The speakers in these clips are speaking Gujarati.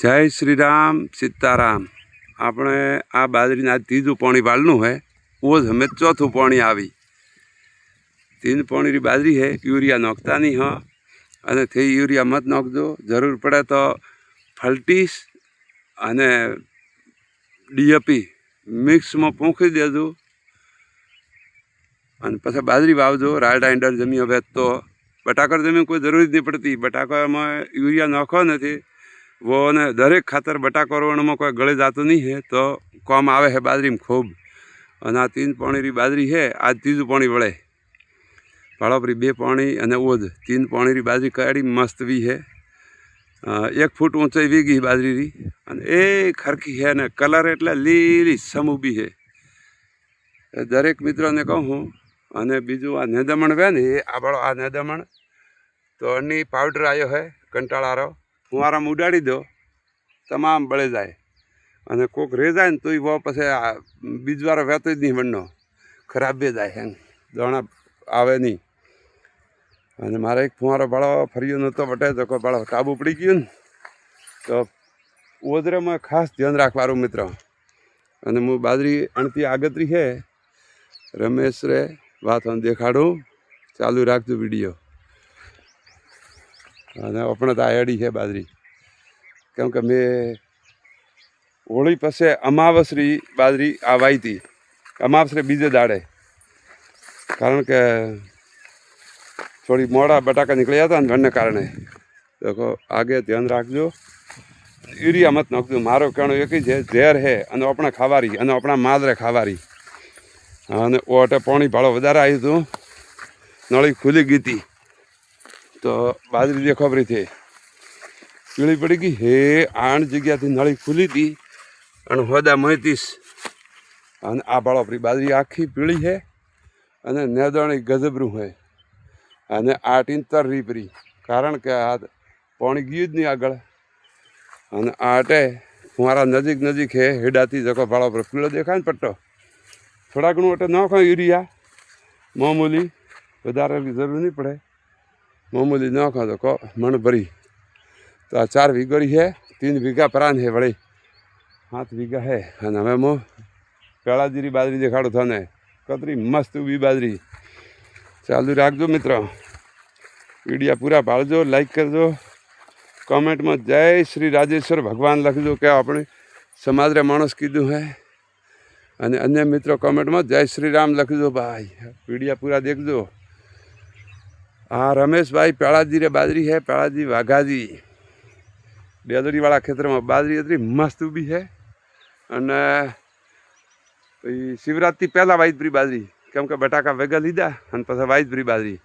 જય શ્રી રામ સીताराम। આપણે આ બાજરીને आज तीजू पाणी वालनु है, वो हमें चौथू पाणी आई। 3 पाणी री बाजरी है, यूरिया नाखता नहीं हाँ, अने थे यूरिया मत नाखजो। जरूर पड़े तो फल्टीस अने डीएपी मिक्स में पोंखी देजो अने पछी बाजरी वावजो। रायडा इंडर जमी हवे तो बटाकर जमी कोई जरूरी नहीं पड़ती। बटाका में यूरिया नाखो नहीं वो ने दरेक खातर बटाका रोवण में कोई गले जातु नहीं है तो काम आवे है बाजरी में खूब। और आ 3 पाणी री बाजरी है, आज तीजू पाणी वळे। भाड़ोपरी 2 पाणी अने ओध 3 पाणी री बाजरी काड़ी मस्त भी है। 1 फूट ऊंचाई वीगी बाजरी री अने एक हरखी है ने कलर एटले लीली समू भी है। दरेक मित्रों ने कहूँ अने बीजू आ नेदमण वे ने आ बड़ो आ नेदमण तो अनी पाउडर आयो है कंटाळारो। फुवारा में उडाड़ी दो तमाम बळे जाए अने कोक रे जाए तो वो पछे बीजवारो वेतो ज नहीं बननो, खराब भी जाए है, दाणा आवे नहीं। अने मारे एक फुवारो बड़ो फरियो नतो बटे तो कोई बड़ो काबू पड़ी गयो ने तो ओदरे में खास ध्यान राखवारू मित्रों। अने मु बाजरी अणती आगतरी है रमेश रे बात हम देखाड़ू, चालू राखजो वीडियो। अने अपने तो आयडी है बाजरी क्योंकि मैं होली पसे अमावसरी बाजरी आवाई थी, अमावसरे बीजे दाड़े, कारण के थोड़ी मोड़ा बटाका निकलिया था वनने कारणे। देखो आगे ध्यान राखजो, यूरिया मत नाखजो। मारो कहणो एक ही है, झेर है अने अपने खावारी अने अपना मादरे खावारी। अने ओटे पाणी भाड़ो वधारे आव्युं हतुं, नळी खुली गई थी तो बाजरी देखो पड़ी थी पीली पड़ी गई हे। आण जगह थी नली खुली थी अने होदा मोतीस अने आ बाळोपरी बाजरी आखी पीली है अने नेदणी गजबरू है अने आ टींतर री परी, कारण के आ पाणी गयुं ज नहीं आगळ। अने आटे फुवारा नजीक नजीक है हेडाथी जको बाळोपरी पीळो देखाय ने पट्टो थोड़ा घणुं अटे नाखो यूरिया मामूली, वधारे जरूर नहीं पड़े, मामूली नाखो तो को मण भरी। तो आ 4 वीघोरी है, 3 वीघा परान है वड़ी 7 वीघा है। अने हवे मु पेलाजीरी बाजरी देखाड़ू थाने, कतरी मस्त उभी बाजरी। चालू राखजो मित्रों, वीडियो पूरा भाळजो, लाइक करजो, कमेंट में जय श्री राजेश्वर भगवान लखजो के अपने समाज रे माणस कीधुं है। अने अन्य मित्रों कमेंट में जय श्री राम लखजो भाई। वीडियो पूरा देखजो। हाँ रमेश भाई पेलाजी रे बाजरी है, पेलाजी वाघाजी बेदरी वाला खेतर में बाजरी इतनी मस्त उभी है। अने शिवरात्रि पहला वाइजपरी बाजरी क्योंकि बटाका वेगा लीधा अने पछी वाइजपरी बाजरी।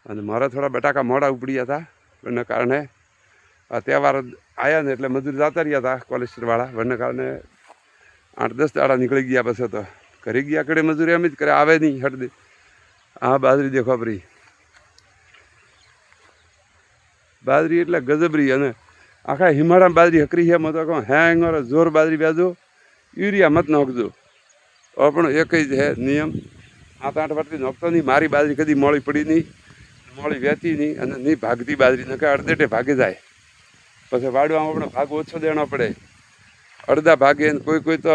अने मारा थोड़ा बटाका मोड़ा उपड़िया था वने कारणे आ तहेवार आया ने एटले मजूर जाता रह्या था कोलेस्टर वाला, वने कारणे 8-10 दाड़ा निकली गया। पछी तो घरे गया कड़े मजूरी एम ज करे, आवे नहीं हट दे। आ बाजरी देखो परी, बाजरी एटले गजबरी अने आखा हिमाड़ा बाजरी हकरी है। मैं तो कहूँ हैंगर जोर बाजरी ब्याजो, यूरिया मत नाखजो। अपनो एक ही है नियम, 7-8 वर्षथी नाखतो नहीं। मारी बाजरी कदी मोड़ी पड़ी नहीं, मोड़ी वेती नहीं अने नहीं भागती बाजरी, न के अर्धेटे भागी जाए पछी वाडवामां आपणे भाग ओछो देनो पड़े। अर्धा भागे कोई कोई तो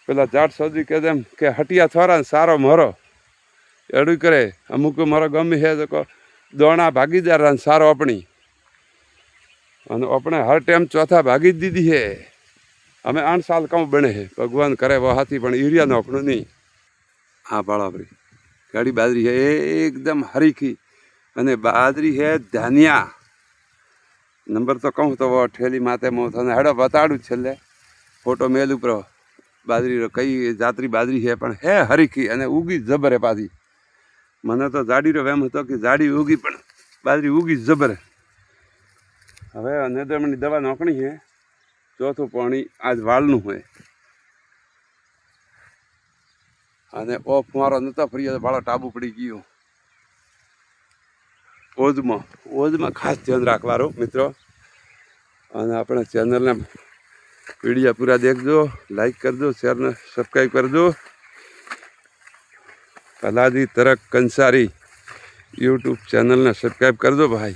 पेला जाट सोदी कहे तेम के हटिया थोड़ा सारो मारो एडू करे। अमुक मारो गमे है तो दोणा भागीदार सारो अपनी अने अपने हर टाइम चौथा भागी दीदी है। हमें 8 साल कम बने है, भगवान करे वो हाथी पण यूरिया नाखणो नहीं। हाँ बाळापरी गाड़ी बाजरी है एकदम हरीखी अने बाजरी है धानिया नंबर तो कहूँ तो वो ठेली माते मो थने हेडो बताड़ू छेल्ले फोटो मेल उपरो बाजरी रो कई जातरी बाजरी है पण है हरीखी अने उगी जबर है पाછી। मने तो जाडी रो वेम हतो कि जाडी उगी पण बाजरी उगी जबर। हवे नेदमणी दवा नाखणी है, चौथुं पाणी आज वालनु है अने ओ फुवारो नतो फर्यो तो भाळो टाबू पड़ी गयो। ओजमां खास ध्यान राखवारो मित्रों। अने अपने चेनल ने वीडियो पूरा देखजो, लाइक करजो, शेयर ने सब्सक्राइब करजो। पलाजी तरक कंसारी यूट्यूब चैनल ने सब्सक्राइब करजो भाई।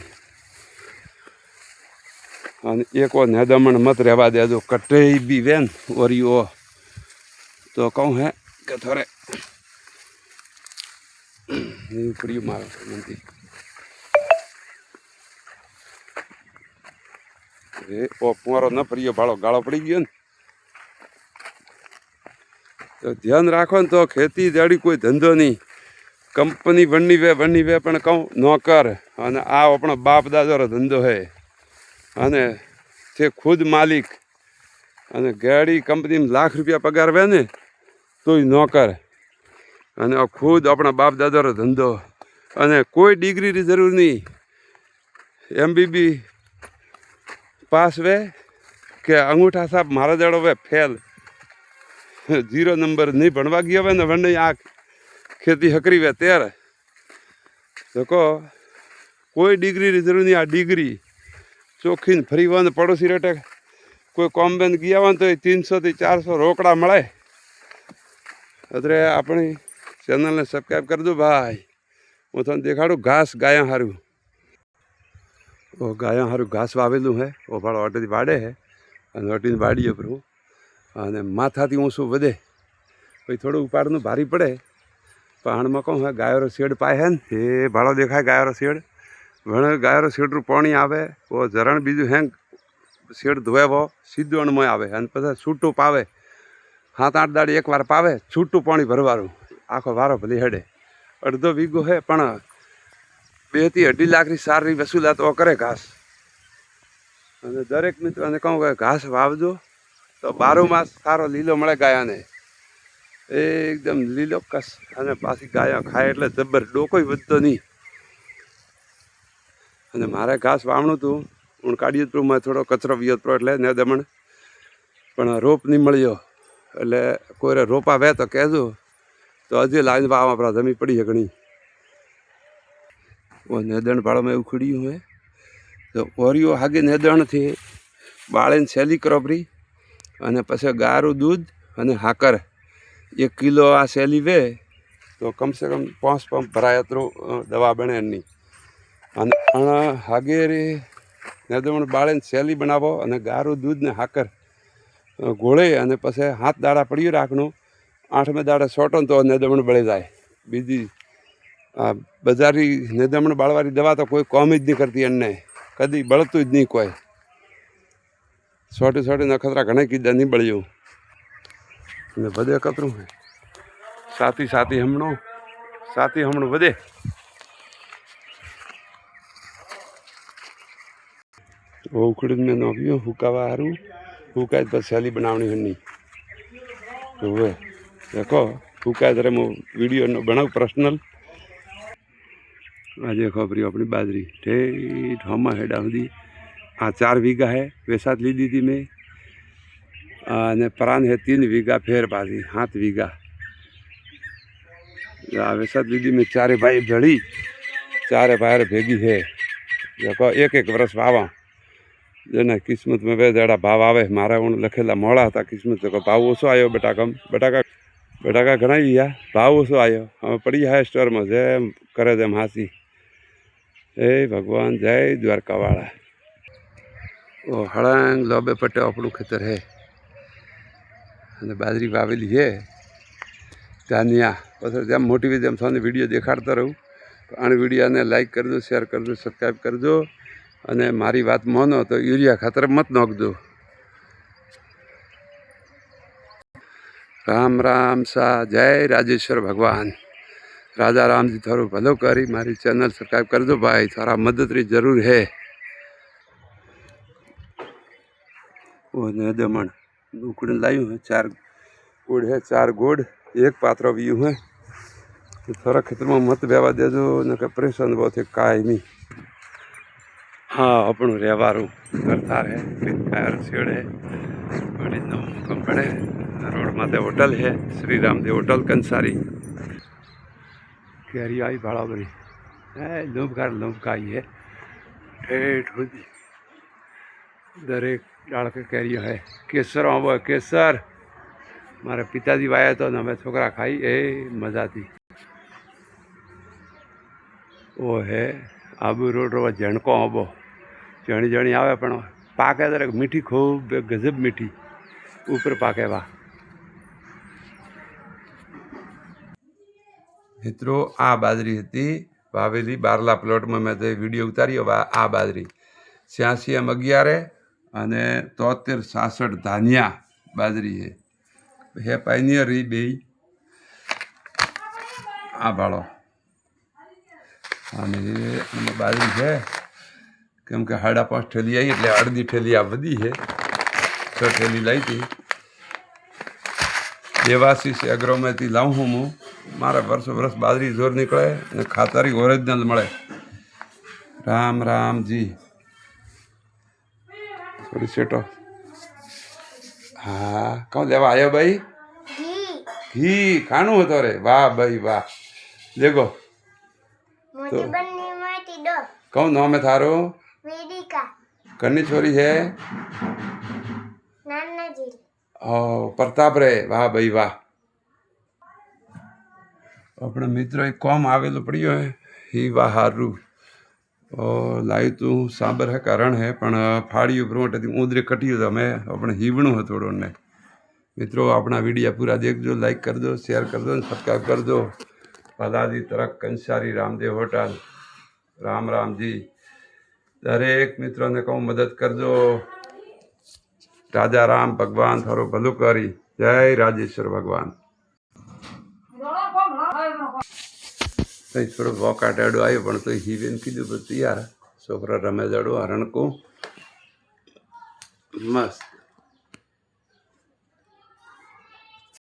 અને એક ઓ નેદમણ મત રહેવા દેજો કટે બી વેન ઓરિયો તો કહું હે કે થોરે પડ્યું મારો નથી એ પોરો ન ફર્યો ભાડો ગાળો પડી ગયો ને તો ધ્યાન રાખો ને તો ખેતી દાડી કોઈ ધંધો નહીં કંપની વણની વે પણ કહું નોકર અને આ આપણો બાપ દાદાનો ધંધો હે અને તે ખુદ માલિક અને ગાડી કંપનીમાં લાખ રૂપિયા પગાર વે ને તોય નોકર અને ખુદ આપણા બાપ દાદાનો ધંધો અને કોઈ ડિગ્રીની જરૂર નહીં MBB પાસ વે કે અંગૂઠા સાહેબ મારા દાડો વે ફેલ 0 નંબર નહીં ભણવા ગયા હોય ને વણ આ ખેતી હકરી વે ત્યારે તો કહો કોઈ ડિગ્રીની જરૂર નહીં આ ડિગ્રી ચોખ્ખીને ફરી હોય ને પડોશી રેટે કોઈ કોમ્બેન ગયા હોય ને તો 300 થી 400 રોકડા મળે એટલે આપણી ચેનલને સબસ્ક્રાઈબ કરજો ભાઈ હું તમને દેખાડું ઘાસ ગાયા સારું ગાયા સારું ઘાસ વાવેલું હે ઓ ભાડો અટેથી વાડે હે અને અટીને વાડીએ પર અને માથાથી ઊંચું વધે પછી થોડું ઉપાડનું ભારી પડે પહાણમાં કહું હે ગાયરો શેડ પાય હે ને એ ભાડો દેખાય ગાયરો શેડ વણે ગાયરો શેડનું પાણી આવે ઓ ઝરણ બીજું હેંગ શેડ ધોવે સીધું અણમાં આવે અને પછી છૂટું પાવે 7-8 દાડી એકવાર પાવે છૂટું પાણી ભરવાનું આખો વારો ભલે હેડે અડધો વીઘો હે પણ 2 થી 2.5 લાખની સારી વસૂલાત કરે ઘાસ અને દરેક મિત્રોને કહું કે ઘાસ વાવજો તો 12 માસ સારો લીલો મળે ગાયાને એકદમ લીલો કસ અને પાછી ગાયા ખાય એટલે જબ્બર ડોકોય વધતો નહીં અને મારે ઘાસ વાવણું હતું હું કાઢ્યું હતું મેં થોડો કચરો વિયો હતો એટલે ને દમણ પણ રોપ નહીં મળ્યો એટલે કોઈને રોપા વે તો કહેજો તો હજી લાવીને વાવવા આપણા જમી પડી છે ઘણી નેદણ ભાડોમાં એવું ખુડ્યું હોય તો ઓરિયો હાગે નેદણથી બાળીને સેલી ક્રોપરી અને પછી ગારું દૂધ અને હાકર 1 કિલો આ સેલી વે તો કમસે કમ 5 પંપ ભરાય એટલું દવા બને એની અને હાગે રે નેદમણ બાળીને સેલી બનાવો અને ગારું દૂધ ને હાકર ગોળે અને પછી 7 દાડા પડ્યું રાખનું 8મે દાડે સોટો તો નેદમણ બળી જાય બીજી આ બજારી નેદમણ બાળવાની દવા તો કોઈ કોમ જ નહીં કરતી એને કદી બળતું જ નહીં કોઈ સોટી નખતરા ઘણા કીધા નહીં બળ્યું અને વધે કતરું હોય સાથી હમણું વધે ઉખડીને મેં નોખ્યું હુકાવા સારું હુકાય પછી સેલી બનાવણી હની હવે દેખો હુકાય ત્યારે હું વિડીયો બનાવું પર્સનલ આજે ખબરી આપણી બાજરી ઠેઠ હમા હેડા સુધી આ 4 વીઘા હે વેસાત લીધી હતી મેં અને પરાન હે 3 વીઘા ફેર પાછી 7 વીઘા આ વેસાત લીધી મેં 4 ભાઈ જડી 4 ભાઈ ભેગી હે દેખો 1 વર્ષ વાવા જેને કિસ્મતમાં બે દાડા ભાવ આવે મારા હું લખેલા મોડા હતા કિસ્મત તો ભાવ ઓછો આવ્યો બટાકા ઘણા ગયા ભાવ ઓછો આવ્યો હવે પડી જાય સ્ટોરમાં જેમ કરે તેમ હાસી એ ભગવાન જય દ્વારકાવાળા ઓ હળંગ લોબે પટ્ટે આપણું ખેતર હે અને બાજરી વાવેલી છે ધાનિયા પછી જેમ મોટી જેમ તમને વિડીયો દેખાડતો રહું આ વિડીયોને લાઈક કરજો શેર કરજો સબસ્ક્રાઈબ કરજો અને મારી વાત માનો તો યુરિયા ખાતર મત નાખજો રામ રામ સા જય રાજેશ્વર ભગવાન રાજા રામજી થોડું ભલો કરી મારી ચેનલ સબસ્ક્રાઈબ કરજો ભાઈ તારા મદદની જરૂર હે ઓ નેદમણ ઉકળીને લાવ્યું હે 4 ગોળ હે 4 ગોળ 1 પાત્રો વીયું હે થોડા ખેતરમાં મત બેવા દેજો ને કે પરેશાન બહુ છે કાયમી हाँ अपनों रेवारू करता है फायर शेड है बड़ी नौ पड़े रोड माते होटल है श्री राम देव होटल कंसारी कैरी आई भाड़ा बड़ी है लुमकाई है ठेठ होती दरेक डाल के कैरियो है केसर आंबो केसर मारे पिताजी वाया तो हमें छोकरा खाई ए मजा थी वो है आबू रोड रो झणको आंबो जणी आवे पण પાકે ત્યારે મીઠી ખૂબ ગજબ મીઠી ઉપર પાકે વાહ મિત્રો આ બાજરી હતી વાવેલી બારલા પ્લોટમાં મેં તે વિડીયો ઉતાર્યો આ બાજરી 86 11 અને 73 66 ધાનિયા બાજરી હે પાઇનિયર એ બે આ ભાળો અને બાજરી છે કેમ કે 5.5 ઠેલી આવી એટલે અડધી ઠેલી આ વધી છે 6 ઠેલી લાવી હતી દેવાશીષ એગ્રોમેથી લાવું હું મારા વર્ષ બાજરી જોર નીકળે અને ખાતરી ઓરિજિનલ મળે રામ રામજી થોડી સેટો હા કહું લેવા આવ્યો ભાઈ ઘી ખાણું હતો રે વાહ ભાઈ વાહ દેખો કહું નામ થારો ઘરની છોરી છે પ્રતાપ રે વાહ ભાઈ વાહ આપણે મિત્ર એક કોમ આવેલું પડ્યો હે ही वाह हारू લાવ્યું તું સાબર હે કારણ હે પણ ફાળ્યું પ્રમોટેથી ઊંધરી કટ્યું તો અમે આપણે હીવણું હતું થોડું ને મિત્રો આપણા વિડીયા પૂરા દેખજો લાઈક કરજો શેર કરજો ને સબસ્ક્રાઈબ કરજો ભલાદી તરક કંસારી રામદેવ હોટલ રામ રામજી દરેક મિત્રોને કહું મદદ કરજો રાજા રામ ભગવાન થોડું ભલું કરી જય રાજેશ્વર ભગવાન થોડું વોકાટાડું આવ્યું પણ તો હીવેન કીધું બધું યાર છોકરા રમે દડું હરણકું મસ્ત